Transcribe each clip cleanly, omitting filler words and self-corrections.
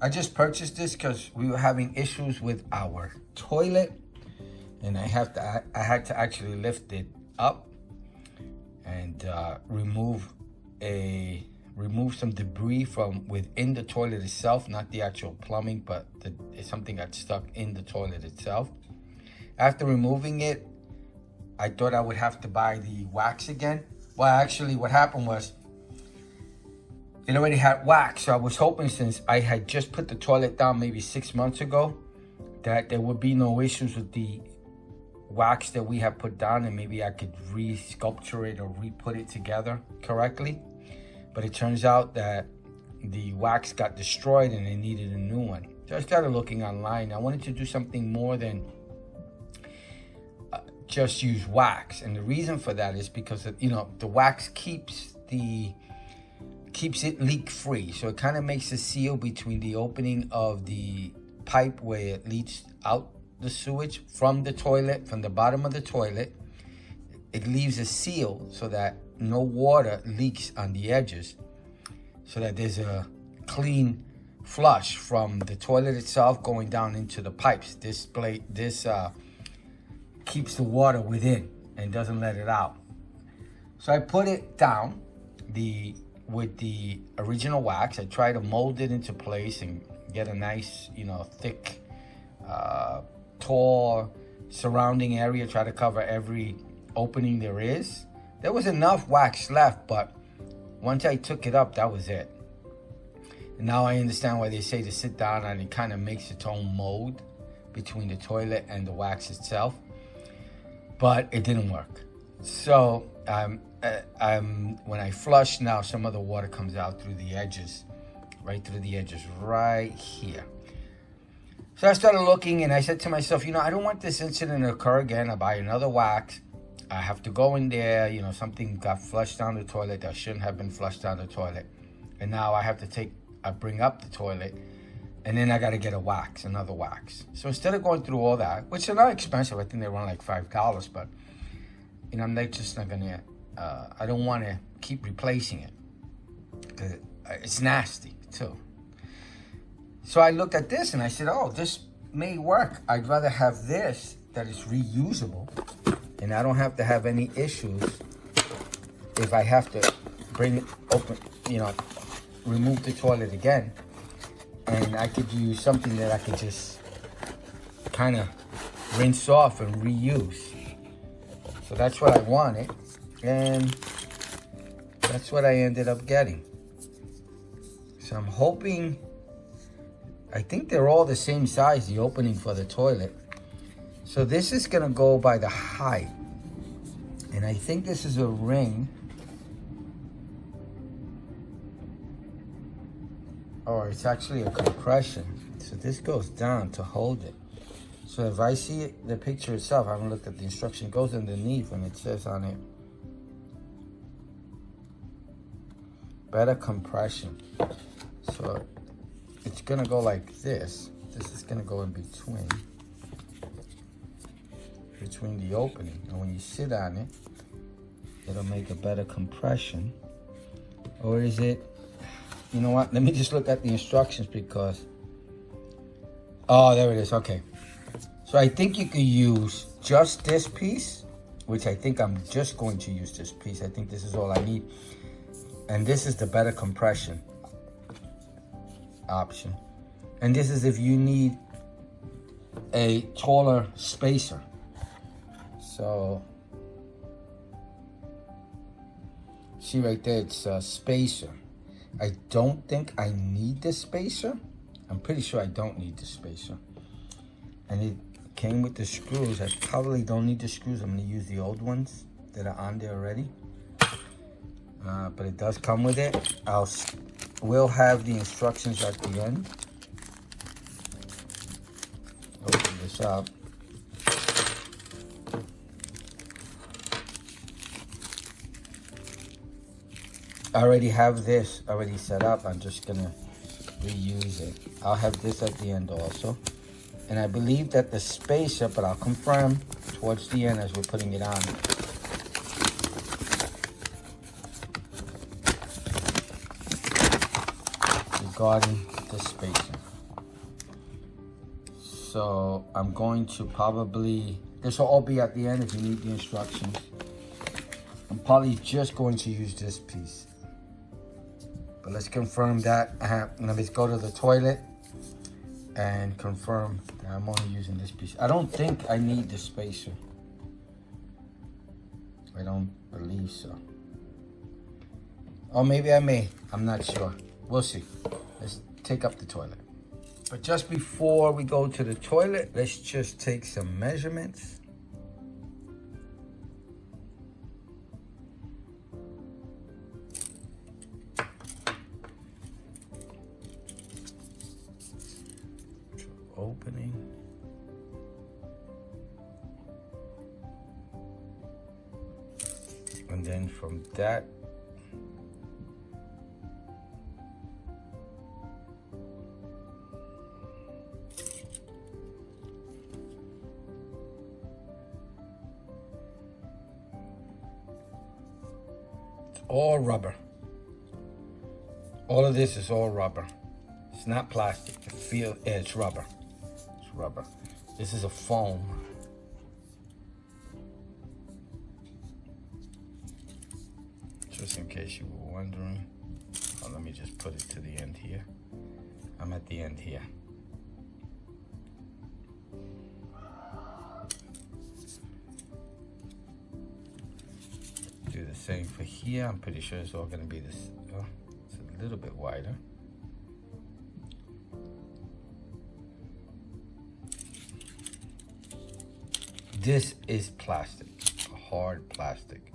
I just purchased this because we were having issues with our toilet, and I had to actually lift it up and remove some debris from within the toilet itself, not the actual plumbing, but something got stuck in the toilet itself. After removing it, I thought I would have to buy the wax again. Well, actually what happened was it already had wax. So I was hoping, since I had just put the toilet down maybe 6 months ago, that there would be no issues with the wax that we had put down, and maybe I could re-sculpture it or re-put it together correctly. But it turns out that the wax got destroyed and they needed a new one. So I started looking online. I wanted to do something more than just use wax. And the reason for that is because, you know, the wax keeps it leak free. So it kind of makes a seal between the opening of the pipe where it leads out the sewage from the toilet, from the bottom of the toilet. It leaves a seal so that no water leaks on the edges, so that there's a clean flush from the toilet itself going down into the pipes. This keeps the water within and doesn't let it out. So I put it down with the original wax. I try to mold it into place and get a nice, you know, thick, tall surrounding area. Try to cover every opening there is. There was enough wax left, but once I took it up, that was it. And now I understand why they say to sit down, and it kind of makes its own mold between the toilet and the wax itself. But it didn't work. So when I flush now, some of the water comes out through the edges, right through the edges, right here. So I started looking, and I said to myself, you know, I don't want this incident to occur again. I buy another wax. I have to go in there, you know, something got flushed down the toilet that shouldn't have been flushed down the toilet. And now I have to bring up the toilet, and then I got to get a wax, another wax. So instead of going through all that, which are not expensive, I think they run like $5, but, you know, I'm just not going to, I don't want to keep replacing it, because it's nasty too. So I looked at this and I said, oh, this may work. I'd rather have this that is reusable, and I don't have to have any issues if I have to bring it open, you know, remove the toilet again. And I could use something that I could just kind of rinse off and reuse. So that's what I wanted, and that's what I ended up getting. So I'm hoping, I think they're all the same size, the opening for the toilet. So this is gonna go by the height. And I think this is a ring. Or it's actually a compression. So this goes down to hold it. So if I see the picture itself, I haven't looked at the instruction, it goes underneath and it says on it, better compression. So it's gonna go like this. This is gonna go in between the opening. And when you sit on it, it'll make a better compression. Or is it, you know what? Let me just look at the instructions because, oh, there it is, okay. So I think you could use just this piece, which I think I'm just going to use this piece. I think this is all I need. And this is the better compression option. And this is if you need a taller spacer. So, see right there, it's a spacer. I don't think I need the spacer. I'm pretty sure I don't need the spacer. And it came with the screws. I probably don't need the screws. I'm gonna use the old ones that are on there already. But it does come with it. We'll have the instructions at the end. Open this up. I already have this already set up. I'm just gonna reuse it. I'll have this at the end also. And I believe that the spacer, but I'll confirm towards the end as we're putting it on. Regarding the spacer. So I'm going to probably, this will all be at the end if you need the instructions. I'm probably just going to use this piece. But let's confirm that. Let's go to the toilet and confirm that I'm only using this piece. I don't think I need the spacer. I don't believe so. Or maybe I may. I'm not sure. We'll see. Let's take up the toilet. But just before we go to the toilet, let's just take some measurements. Opening. And then from that, it's all rubber. All of this is all rubber. It's not plastic. It's rubber. It's rubber. This is a foam. Just in case you were wondering. Oh, let me just put it to the end here. I'm at the end here. Do the same for here. I'm pretty sure it's all going to be this. Oh, it's a little bit wider. This is plastic, a hard plastic.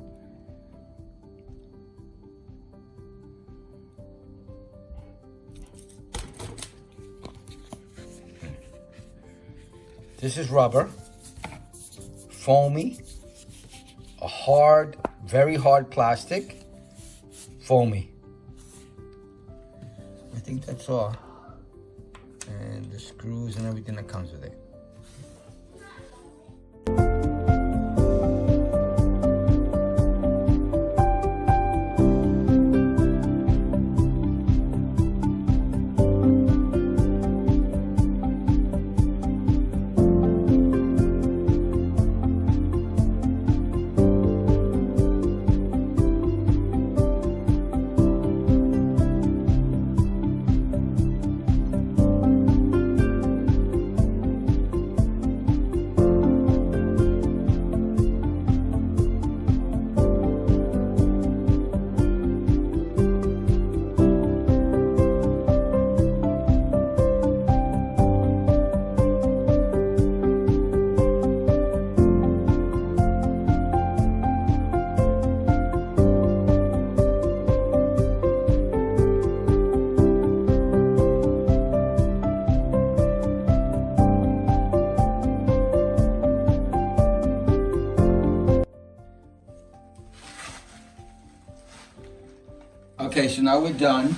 This is rubber, foamy, a hard, very hard plastic, foamy. I think that's all. And the screws and everything that comes with it. Okay, so now we're done.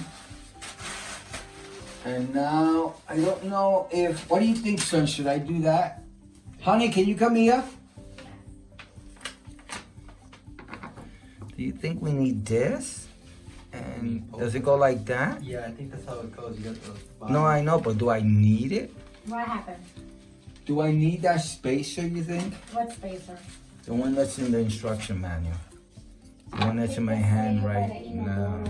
And now, I don't know if, what do you think, son? Should I do that? Honey, can you come here? Do you think we need this? And does it go like that? Yeah, I think that's how it goes. You got the bottom. No, I know, but do I need it? What happened? Do I need that spacer, you think? What spacer? The one that's in the instruction manual. The one that's in my hand right now.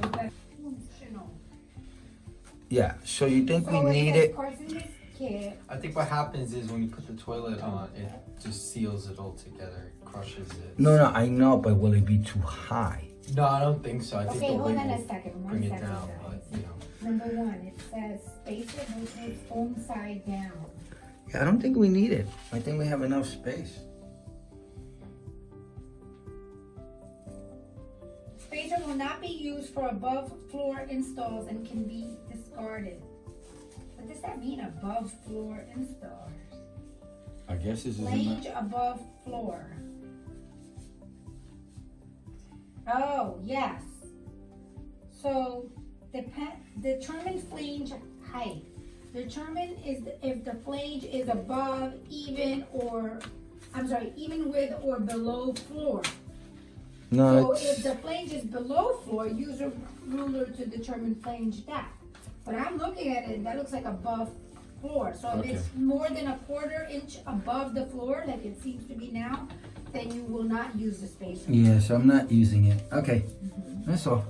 Yeah, so you think we need it? I think what happens is when you put the toilet on, it just seals it all together, crushes it. No, I know, but will it be too high? No, I don't think so. I think Okay, the hold weight on a will second. bring it down, but you know. Number one, it says spacer rotates foam side down. Yeah, I don't think we need it. I think we have enough space. Spacer will not be used for above floor installs and can be discarded. What does that mean, above floor installs? I guess this is Flange above floor. Oh, yes. So, determine flange height. Determine if the flange is above, even with or below floor. No, So if the flange is below floor, use a ruler to determine flange depth. But I'm looking at it, that looks like above floor. So if it's more than a 1/4 inch above the floor, like it seems to be now, then you will not use the spacer. Yeah, so I'm not using it. Okay, that's all.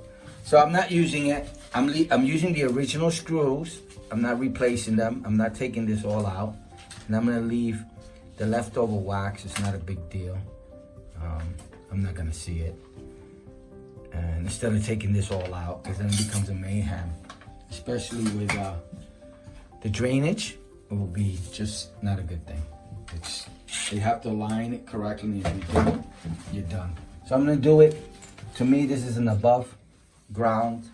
So I'm not using it. I'm using the original screws. I'm not replacing them. I'm not taking this all out. And I'm gonna leave the leftover wax. It's not a big deal. I'm not gonna see it. And instead of taking this all out, because then it becomes a mayhem. Especially with the drainage, it will be just not a good thing. You have to align it correctly, and if you do, you're done. So I'm gonna do it. To me, this is an above ground,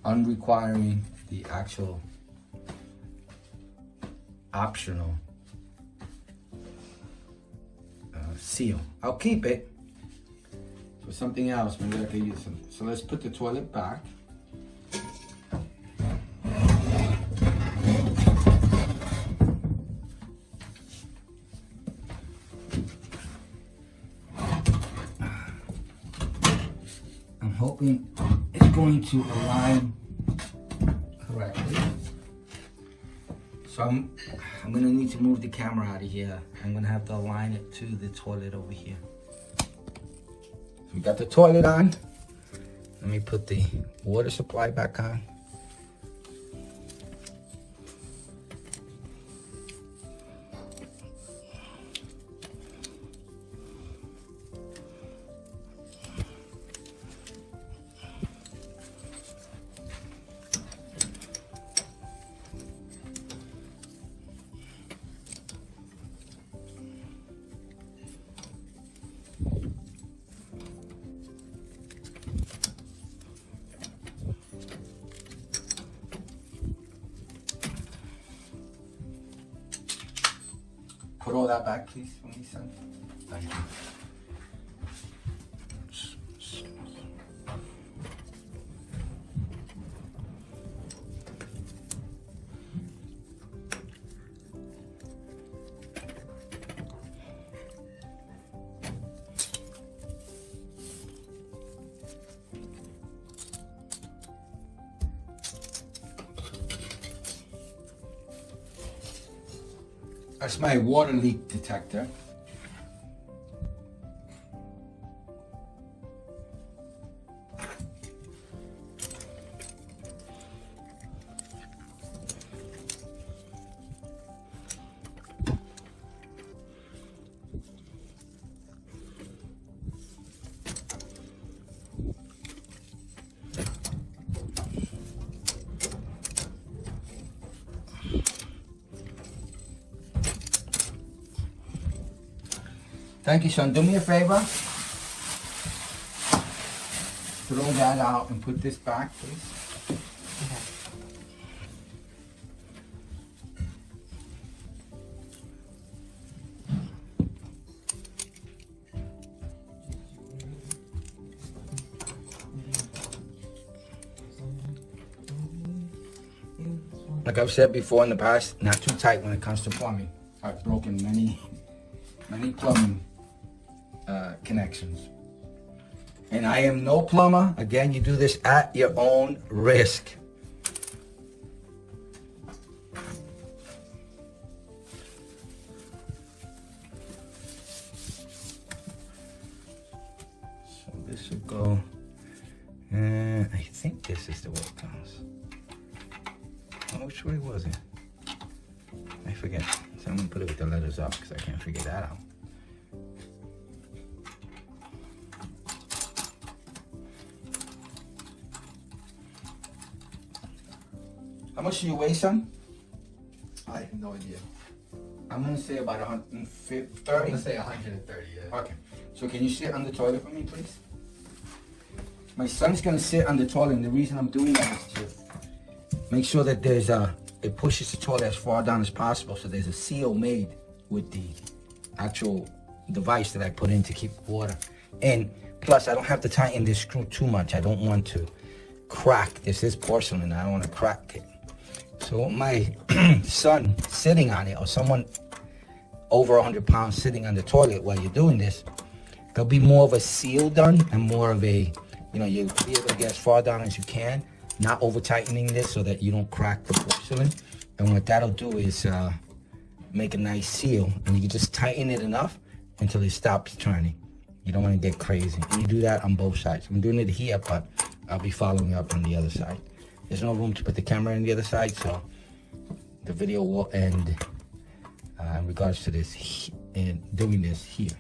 unrequiring the actual optional seal. I'll keep it for something else. Maybe I could use some. So let's put the toilet back. I'm hoping it's going to align correctly. So I'm gonna need to move the camera out of here. I'm gonna have to align it to the toilet over here. So we got the toilet on. Let me put the water supply back on. Put all that back, please, for me, son. Thank you. That's my water leak detector. Thank you, son. Do me a favor. Throw that out and put this back, please. Like I've said before in the past, not too tight when it comes to plumbing. I've broken many plumbing connections. And I am no plumber. Again, you do this at your own risk. So this will go, I think this is the way it goes. Oh, which way was it? I forget. So I'm gonna put it with the letters up because I can't figure that out. How much do you weigh, son? I have no idea. I'm gonna say about 130. I'm gonna say 130, yeah. Okay. So can you sit on the toilet for me, please? My son's gonna sit on the toilet, and the reason I'm doing that is to make sure that there's it pushes the toilet as far down as possible, so there's a seal made with the actual device that I put in to keep water. And plus, I don't have to tighten this screw too much. I don't want to crack. This is porcelain. I don't want to crack it. So my son sitting on it, or someone over 100 pounds sitting on the toilet while you're doing this, there'll be more of a seal done and more of a, you'll be able to get as far down as you can, not over tightening this so that you don't crack the porcelain. And what that'll do is make a nice seal, and you can just tighten it enough until it stops turning. You don't want to get crazy. And you do that on both sides. I'm doing it here, but I'll be following up on the other side. There's no room to put the camera on the other side, so the video will end in regards to this and doing this here.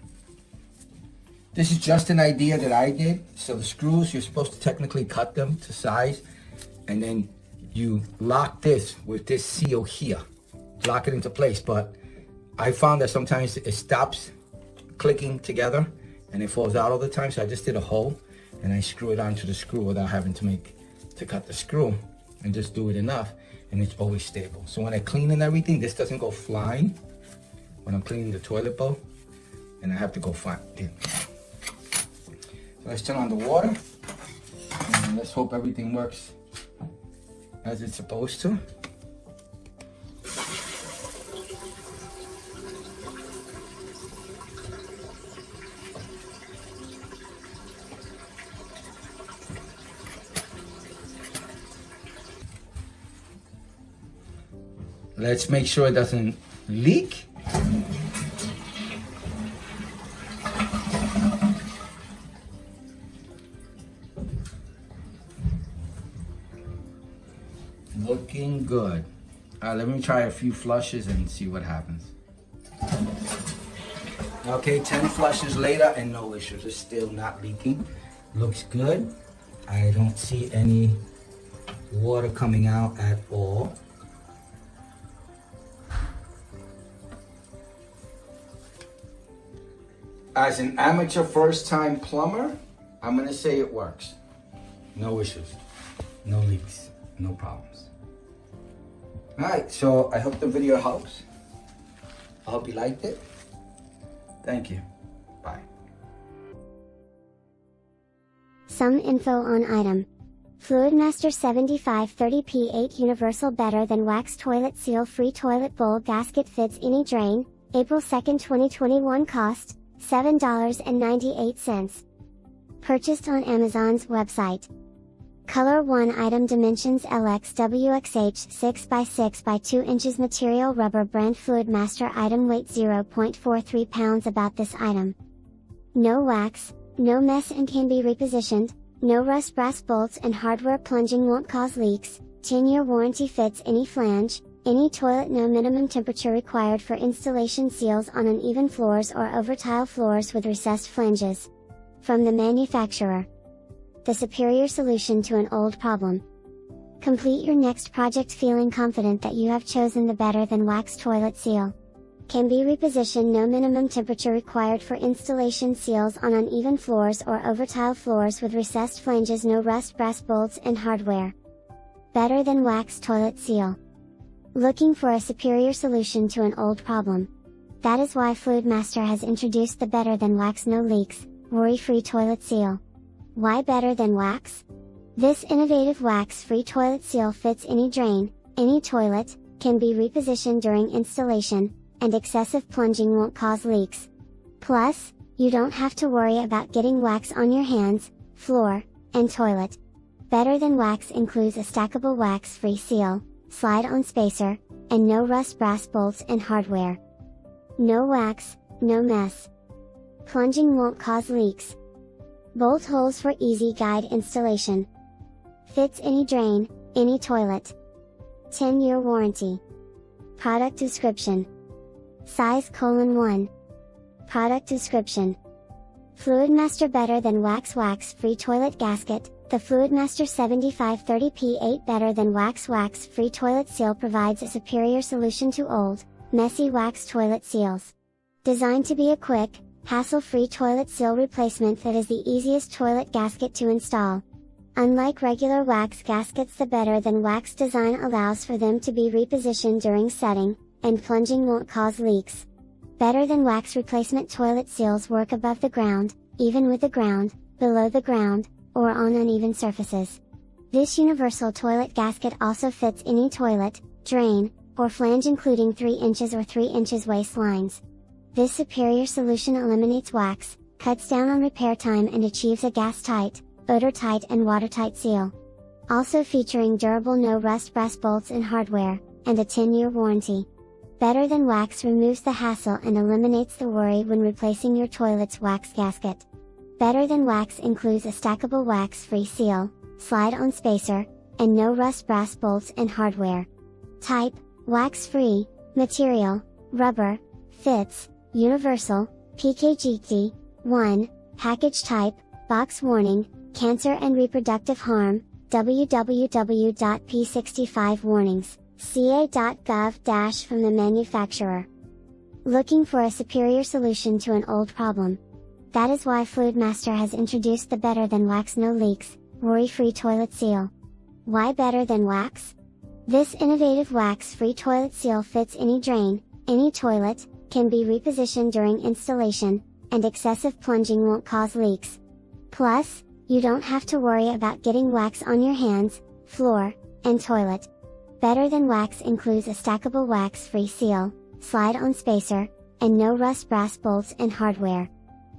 This is just an idea that I did. So the screws, you're supposed to technically cut them to size, and then you lock this with this seal here. Lock it into place, but I found that sometimes it stops clicking together and it falls out all the time. So I just did a hole and I screw it onto the screw without having to cut the screw, and just do it enough, and it's always stable. So when I clean and everything, this doesn't go flying when I'm cleaning the toilet bowl, and I have to go find it. So let's turn on the water, and let's hope everything works as it's supposed to. Let's make sure it doesn't leak. Looking good. Let me try a few flushes and see what happens. Okay, 10 flushes later and no issues. It's still not leaking. Looks good. I don't see any water coming out at all. As an amateur first-time plumber, I'm gonna say it works. No issues, no leaks, no problems. All right, so I hope the video helps. I hope you liked it. Thank you. Bye. Some info on item. Fluidmaster 7530P8 Universal Better Than Wax Toilet Seal Free Toilet Bowl Gasket Fits Any Drain. April 2nd, 2021. Cost $7.98. Purchased on Amazon's website. Color 1 item Dimensions LxWxH 6x6 by 2 inches material rubber brand Fluidmaster item weight 0.43 pounds. About this item: no wax, no mess and can be repositioned, no rust, brass bolts and hardware, plunging won't cause leaks, 10-year warranty, fits any flange, any toilet, no minimum temperature required for installation, seals on uneven floors or over tile floors with recessed flanges. From the manufacturer. The superior solution to an old problem. Complete your next project feeling confident that you have chosen the better than wax toilet seal. Can be repositioned, no minimum temperature required for installation, seals on uneven floors or over tile floors with recessed flanges, no rust, brass bolts and hardware. Better than wax toilet seal. Looking for a superior solution to an old problem? That is why Fluidmaster has introduced the better than wax no leaks, worry-free toilet seal. Why better than wax? This innovative wax-free toilet seal fits any drain, any toilet, can be repositioned during installation, and excessive plunging won't cause leaks. Plus, you don't have to worry about getting wax on your hands, floor, and toilet. Better than wax includes a stackable wax-free seal, slide-on spacer, and no rust, brass bolts and hardware. No wax, no mess. Plunging won't cause leaks. Bolt holes for easy guide installation. Fits any drain, any toilet. 10-year warranty. Product description. Size: 1. Product description. Fluidmaster Better Than Wax Wax-Free Toilet Gasket. The Fluidmaster 7530P8 Better Than Wax Wax-Free Toilet Seal provides a superior solution to old, messy wax toilet seals. Designed to be a quick, hassle-free toilet seal replacement that is the easiest toilet gasket to install. Unlike regular wax gaskets, the Better Than Wax design allows for them to be repositioned during setting, and plunging won't cause leaks. Better Than Wax replacement toilet seals work above the ground, even with the ground, below the ground, or on uneven surfaces. This universal toilet gasket also fits any toilet, drain, or flange, including 3 inches or 3 inches waist lines. This superior solution eliminates wax, cuts down on repair time and achieves a gas-tight, odor-tight and watertight seal. Also featuring durable no rust brass bolts and hardware, and a 10-year warranty. Better Than Wax removes the hassle and eliminates the worry when replacing your toilet's wax gasket. Better Than Wax includes a stackable wax-free seal, slide-on spacer, and no rust brass bolts and hardware. Type, wax-free. Material, rubber. Fits, universal. PKGT. 1. Package type, box warning, cancer and reproductive harm, www.p65warnings.ca.gov- from the manufacturer. Looking for a superior solution to an old problem? That is why Fluidmaster has introduced the Better Than Wax No Leaks, worry-free toilet seal. Why Better Than Wax? This innovative wax-free toilet seal fits any drain, any toilet, can be repositioned during installation, and excessive plunging won't cause leaks. Plus, you don't have to worry about getting wax on your hands, floor, and toilet. Better Than Wax includes a stackable wax-free seal, slide-on spacer, and no rust brass bolts and hardware.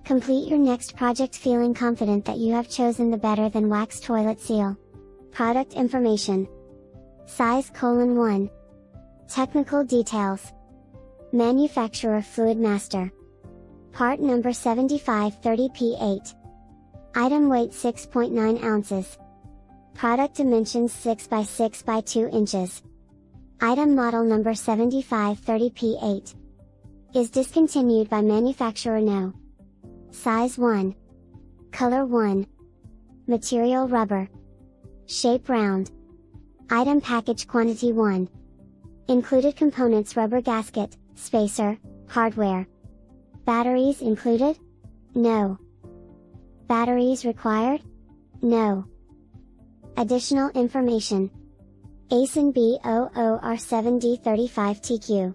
Complete your next project feeling confident that you have chosen the Better Than Wax toilet seal. Product information. Size: 1. Technical details. Manufacturer: Fluidmaster. Part number 7530P8. Item weight: 6.9 ounces. Product dimensions: 6 by 6 by 2 inches. Item model number 7530P8. Is discontinued by manufacturer. No. Size: 1. Color: 1. Material: rubber. Shape: round. Item package quantity: 1. Included components: rubber gasket, spacer, hardware. Batteries included? No. Batteries required? No. Additional information. ASIN B00R7D35TQ.